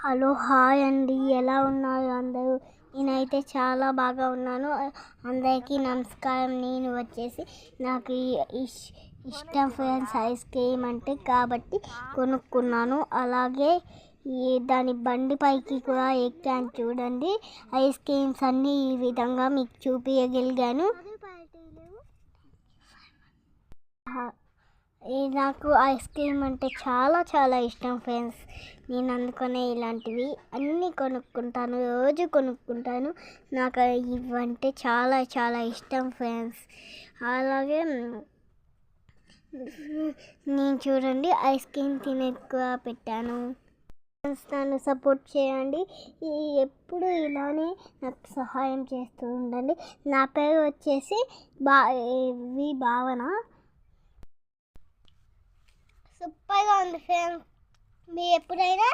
Hello hi అండి, ఎలా ఉన్నారు అందరూ? నేనైతే చాలా బాగా ఉన్నాను. అందరికీ నమస్కారం. నేను వచ్చేసి నాకు ఇష్టం ఫ్రెండ్స్ ఐస్ క్రీమ్ అంటే, కాబట్టి కొనుక్కున్నాను. అలాగే దాని బండి పైకి కూడా ఎక్కాను చూడండి. ఐస్ క్రీమ్స్ అన్నీ ఈ విధంగా మీకు చూపించగలిగాను. నాకు ఐస్ క్రీమ్ అంటే చాలా చాలా ఇష్టం ఫ్రెండ్స్. నేను అందుకనే ఇలాంటివి అన్నీ కొనుక్కుంటాను, రోజు కొనుక్కుంటాను. నాకు ఇవంటే చాలా చాలా ఇష్టం ఫ్రెండ్స్. అలాగే నేను చూడండి ఐస్ క్రీమ్ తినేక్కువ పెట్టాను. నన్ను సపోర్ట్ చేయండి, ఎప్పుడు ఇలానే నాకు సహాయం చేస్తూ ఉండండి. నా పేరు వచ్చేసి భావన. సూపర్గా ఉంది ఫ్రెండ్స్. మీరు ఎప్పుడైనా